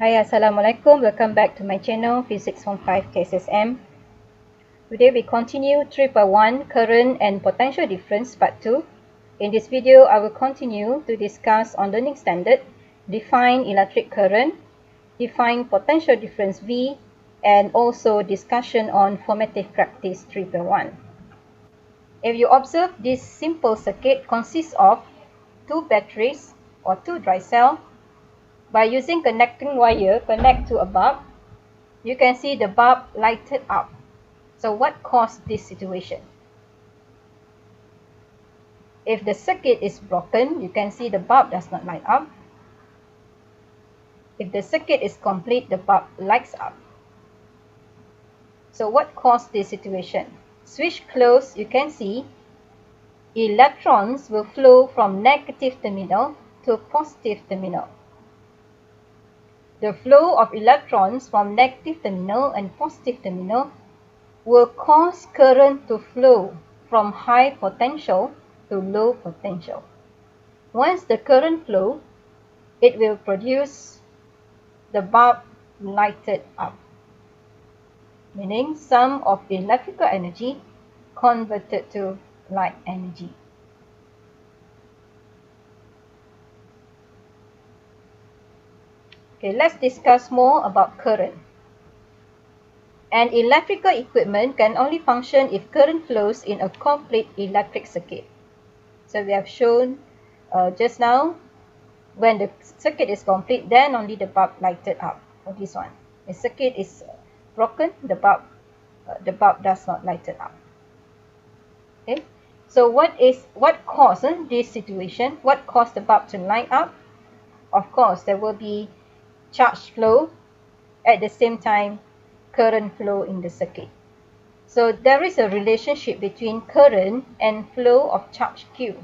Hi, Assalamualaikum. Welcome back to my channel, Physics from 5 KSSM. Today we continue 3.1 Current and Potential Difference Part 2. In this video, I will continue to discuss on learning standard, define electric current, define potential difference V, and also discussion on formative practice 3.1. If you observe, this simple circuit consists of two batteries or two dry cells. By using connecting wire connect to a bulb, you can see the bulb lighted up. So what caused this situation? If the circuit is broken, you can see the bulb does not light up. If the circuit is complete, the bulb lights up. So what caused this situation? Switch closed, you can see electrons will flow from negative terminal to positive terminal. The flow of electrons from negative terminal and positive terminal will cause current to flow from high potential to low potential. Once the current flow, it will produce the bulb lighted up, meaning some of the electrical energy converted to light energy. Okay, let's discuss more about current. An electrical equipment can only function if current flows in a complete electric circuit. So we have shown just now, when the circuit is complete, then only the bulb lighted up. For this one, the circuit is broken, the bulb does not light it up. Okay, so what caused this situation? What caused the bulb to light up? Of course, there will be charge flow, at the same time current flow in the circuit. So there is a relationship between current and flow of charge Q.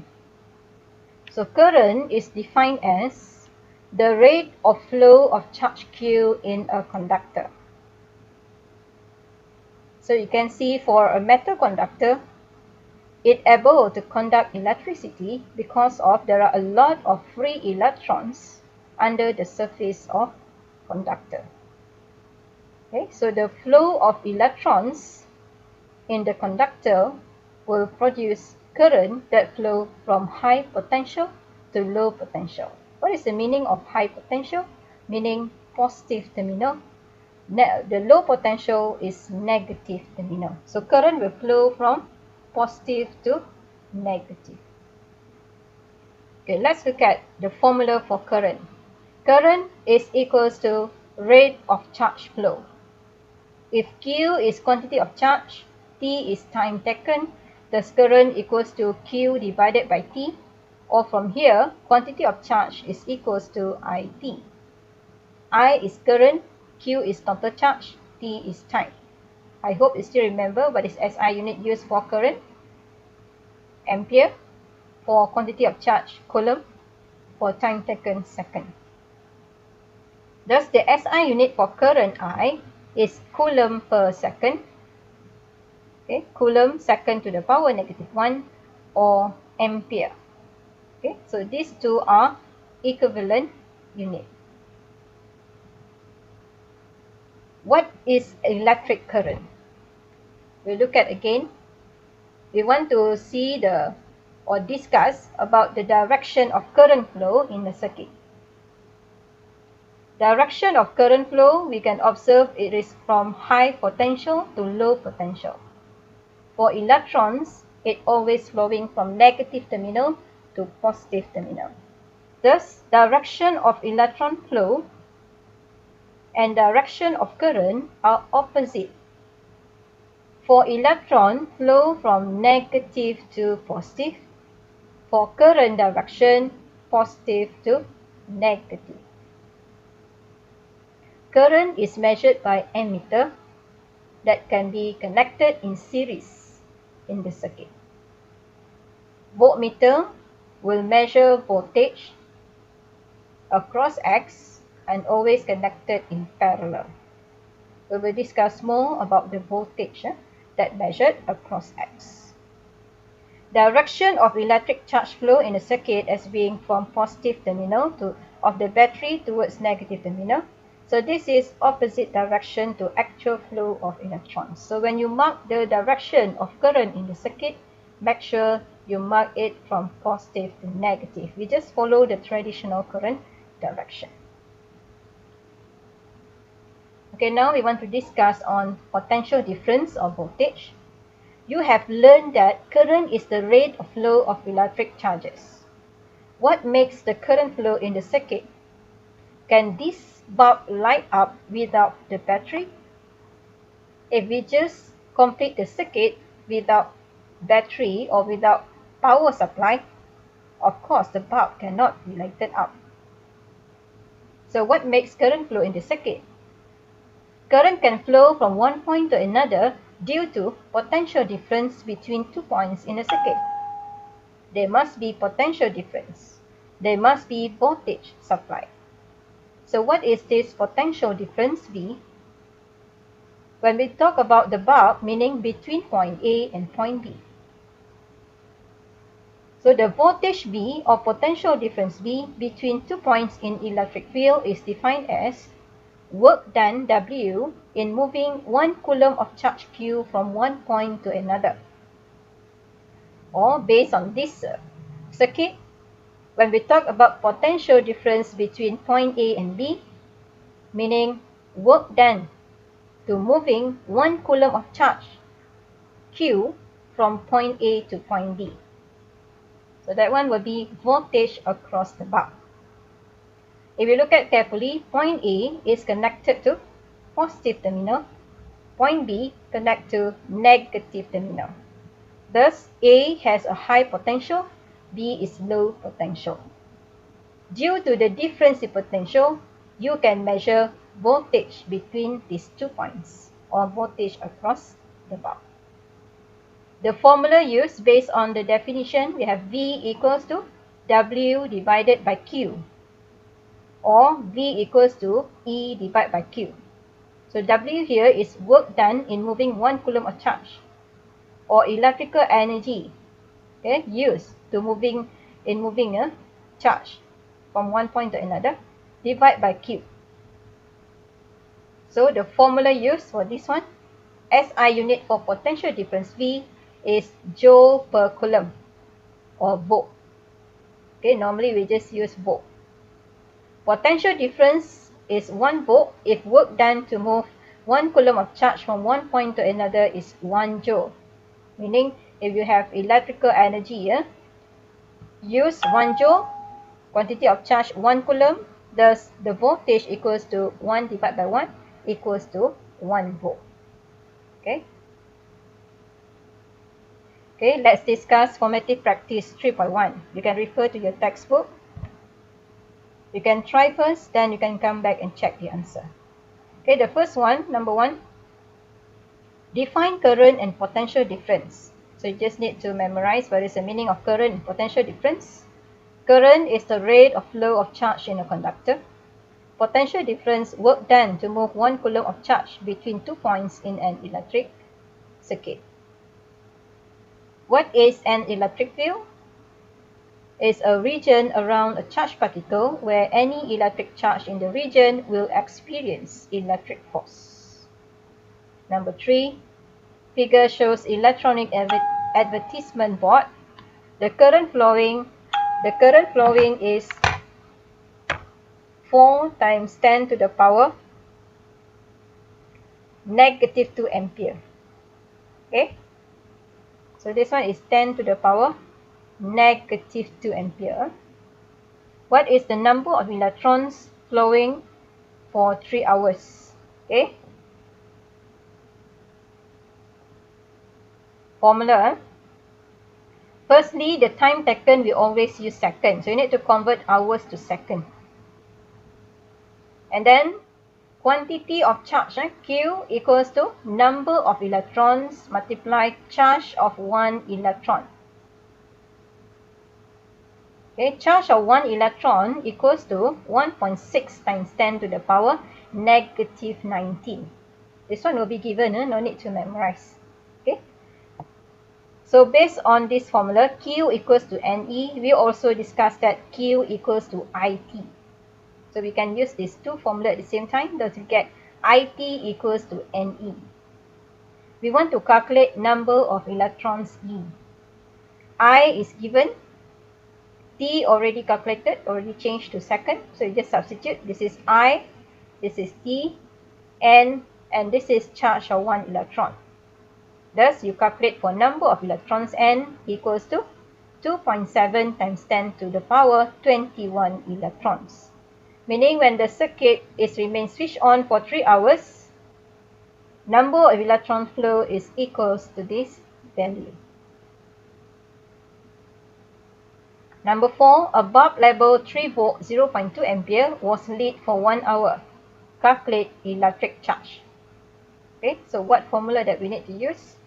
So current is defined as the rate of flow of charge Q in a conductor. So you can see for a metal conductor, it's able to conduct electricity because there are a lot of free electrons under the surface of conductor. Okay, so the flow of electrons in the conductor will produce current that flow from high potential to low potential. What is the meaning of high potential? Meaning positive terminal. The low potential is negative terminal. So current will flow from positive to negative. Okay, let's look at the formula for current. Current is equals to rate of charge flow. If Q is quantity of charge, T is time taken, thus current equals to Q divided by T, or from here, quantity of charge is equals to IT. I is current, Q is total charge, T is time. I hope you still remember what is SI unit used for current. Ampere, for quantity of charge, coulomb, for time taken, second. Thus the SI unit for current I is coulomb per second. Okay, coulomb second to the power -1 or ampere. Okay, so these two are equivalent unit. What is electric current? We look at again. We want to see or discuss about the direction of current flow in the circuit. Direction of current flow, we can observe it is from high potential to low potential. For electrons, it always flowing from negative terminal to positive terminal. Thus, direction of electron flow and direction of current are opposite. For electron flow from negative to positive, for current direction, positive to negative. Current is measured by ammeter that can be connected in series in the circuit. Voltmeter will measure voltage across X and always connected in parallel. We will discuss more about the voltage that measured across X. Direction of electric charge flow in a circuit as being from positive terminal of the battery towards negative terminal. So this is opposite direction to actual flow of electrons. So when you mark the direction of current in the circuit, make sure you mark it from positive to negative. We just follow the traditional current direction. Okay, now we want to discuss on potential difference or voltage. You have learned that current is the rate of flow of electric charges. What makes the current flow in the circuit? Can this bulb light up without the battery? If we just complete the circuit without battery or without power supply, of course the bulb cannot be lighted up. So what makes current flow in the circuit? Current can flow from one point to another due to potential difference between 2 points in a circuit. There must be potential difference. There must be voltage supply. So what is this potential difference V? When we talk about the bulb, meaning between point A and point B. So the voltage V or potential difference V between 2 points in electric field is defined as work done W in moving 1 coulomb of charge Q from one point to another. Or based on this circuit, when we talk about potential difference between point A and B, meaning work done to moving 1 coulomb of charge Q from point A to point B. So that one will be voltage across the bulb. If you look at carefully, point A is connected to positive terminal, point B connect to negative terminal. Thus, A has a high potential, B is low potential. Due to the difference in potential, you can measure voltage between these 2 points or voltage across the bulb. The formula used based on the definition, we have V equals to W divided by Q, or V equals to E divided by Q. So W here is work done in moving 1 coulomb of charge, or electrical energy used to moving a charge from one point to another, divided by Q. So the formula used for this one, SI unit for potential difference V is joule per coulomb or volt. Okay, normally we just use volt. Potential difference is 1 volt if work done to move 1 coulomb of charge from one point to another is 1 joule. Meaning if you have electrical energy, use 1 joule, quantity of charge 1 coulomb, thus the voltage equals to 1 divided by 1 equals to 1 volt. Okay. Okay, let's discuss formative practice 3.1. You can refer to your textbook. You can try first, then you can come back and check the answer. Okay, the first one, number 1, define current and potential difference. So you just need to memorize what is the meaning of current and potential difference. Current is the rate of flow of charge in a conductor. Potential difference, work done to move 1 coulomb of charge between 2 points in an electric circuit. What is an electric field? It's a region around a charged particle where any electric charge in the region will experience electric force. Number 3, figure shows electronic advertisement board. The current flowing is 4 times 10 to the power negative 2 ampere. Okay, so this one is 10 to the power negative 2 ampere. What is the number of electrons flowing for 3 hours? Okay, formula. Firstly, the time taken, we always use seconds. So you need to convert hours to second. And then quantity of charge, Q equals to number of electrons multiply charge of 1 electron. Okay, charge of 1 electron equals to 1.6 times 10 to the power negative 19. This one will be given, no need to memorize. Okay. So based on this formula, Q equals to NE, we also discussed that Q equals to IT. So we can use these two formulas at the same time. Thus we get IT equals to NE. We want to calculate number of electrons E. I is given. T already calculated, already changed to second. So you just substitute. This is I, this is T, N, and this is charge of 1 electron. Thus, you calculate for number of electrons N equals to 2.7 times 10 to the power 21 electrons. Meaning when the circuit is remain switched on for 3 hours, number of electron flow is equals to this value. Number 4, a bulb level 3 volt 0.2 ampere was lit for 1 hour. Calculate electric charge. Okay, so what formula that we need to use?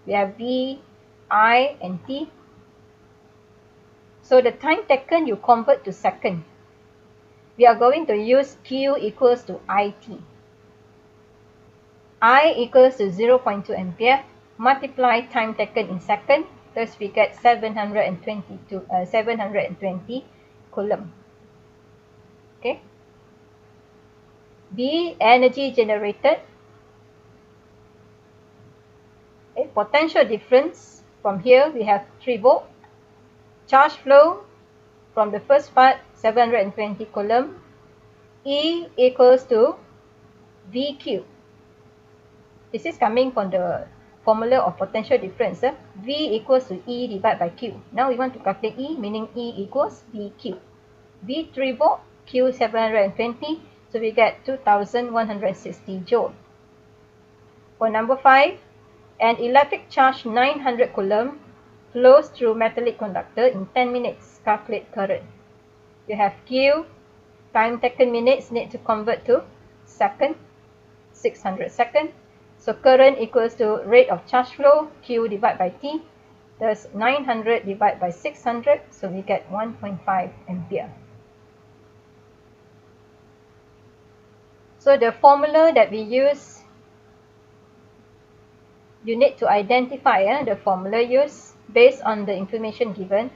We have V, I, and T. So the time taken you convert to second. We are going to use Q equals to IT. I equals to 0.2 ampere. Multiply time taken in second. Thus we get 720 coulomb. Okay. B, energy generated. Okay, potential difference. From here we have 3 volt. Charge flow from the first part 720 coulomb. E equals to VQ. This is coming from the formula of potential difference. V equals to E divided by Q. Now we want to calculate E, meaning E equals VQ. V 3 volt, Q 720, so we get 2160 joule. For number 5, an electric charge 900 coulomb flows through metallic conductor in 10 minutes. Calculate current. You have Q, time taken minutes, need to convert to second, 600 second. So current equals to rate of charge flow, Q divided by T. Thus 900 divided by 600, so we get 1.5 ampere. So the formula that we use, you need to identify the formula used based on the information given.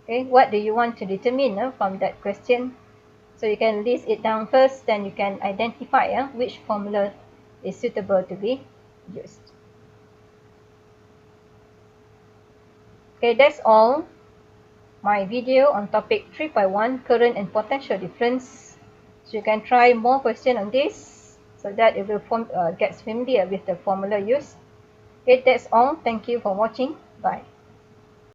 Okay, what do you want to determine from that question? So you can list it down first, then you can identify which formula is suitable to be used. Okay, that's all my video on topic 3.1, current and potential difference. So you can try more questions on this so that it will get familiar with the formula used. Okay, that's all. Thank you for watching. Bye.